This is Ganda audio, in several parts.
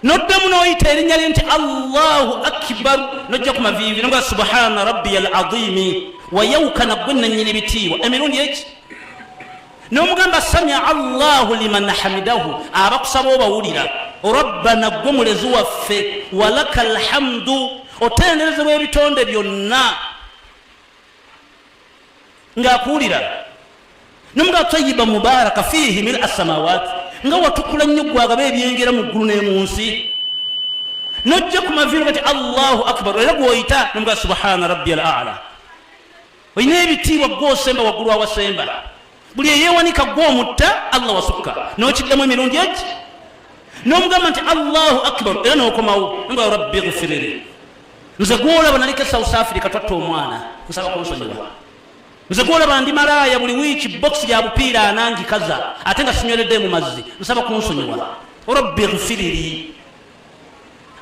noddamu noyita erinnya lye nti Allahu akbar nojja ku mavivi nga subhana rabbiyal azimi wayawukana gwe nannyini bitiibwa emirundi eki n'omugamba samia Allahu liman hamidahu abakusaba obawulira rabbana gwe mulezi waffe walakal hamdu otenderezebwa ebitonde byonna ng'akuwulira n'omugamba tayyiba mubaraka fiihi mil asamawati nga watukula nnyo gwagaba ebyengera mu ggulu ne mu nsi nojja ku maviiri kati Allahu akbar era gwoyita n'omugamba subhana rabbiyal a'la olina ebitiibwa gwosemba waggulu awasemba buli eyewanika gwomutta Allah wasukka n'okiddamu emirundi egi n'omugamba nti Allahu akbar era n'okomawo nga rabbi ghfirli nze gwolaba naliko South Africa twatta omwana nsaba kunsonyiwa nze gwolaba ndi malaaya buli wiiki box ya bupiira anangikaza ate nga sinyweredde mu mazzi nsaba kunsonyiwa rabbi ghfirli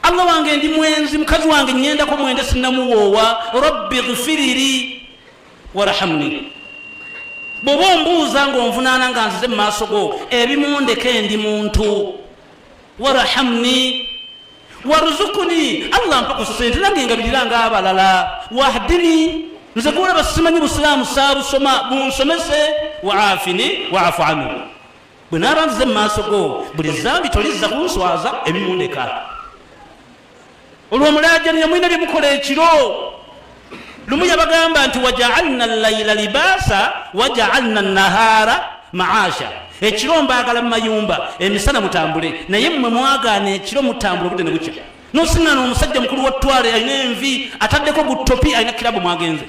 Allah wange ndi mwenzi mukazi wange nyendako mwende sinnamuwoowa rabbi ghfirli warhamni bw'oba ombuuza ng'onvunaana nga nzize mu maaso go ebimundeke ndi muntu warhamni waruzukuni Allah mpa ku sente nange ngabirira ng'abalala wahdini nze gwolaba simanyi busiraamu saabusoma bunsomese waafini waafu anhu bwe naaba nzize mu maaso go buli zambi tolizza kunswaza ebimundeka olw'omulaajani yamwina byemukola ekiro lumu yabagamba nti waja'alna al-layla libasa waja'alna an-nahara ma'asha ekiro mbaagala mu mayumba emisana mutambule naye mmwe mwagaana ekiro mutambule budde ne bukya n'osiŋŋaana omusajja mukulu w'ettwale alina envi ataddeko butopi alina kirabu mwagenze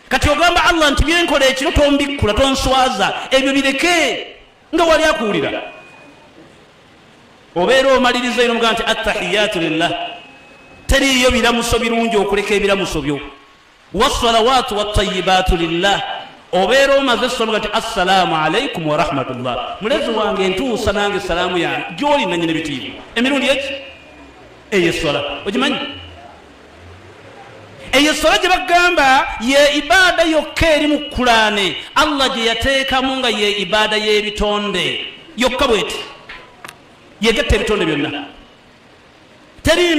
kati ogamba Allah nti byenkola ekiro tombikkula tonswaza ebyo bireke nga wali akuwulira obeera omaliriza ino mugamba nti attahiyatu lillah teriiyo biramuso birungi okuleka ebiramuso byo wassalawatu wattayibatu lillah obeera omaze essomo nti assalamu alaikum warahmatullah mulezi wange ntuusa nange salaamu yange gy'oli nannyini bitiibwa emirundi eki eyo essola ogimanyi eyo essola gye bagamba ye ibaada yokka eri mu Kurani Allah gye yateekamu nga ye ibaada y'ebitonde yokka bweti yegatta ebitonde byonna teri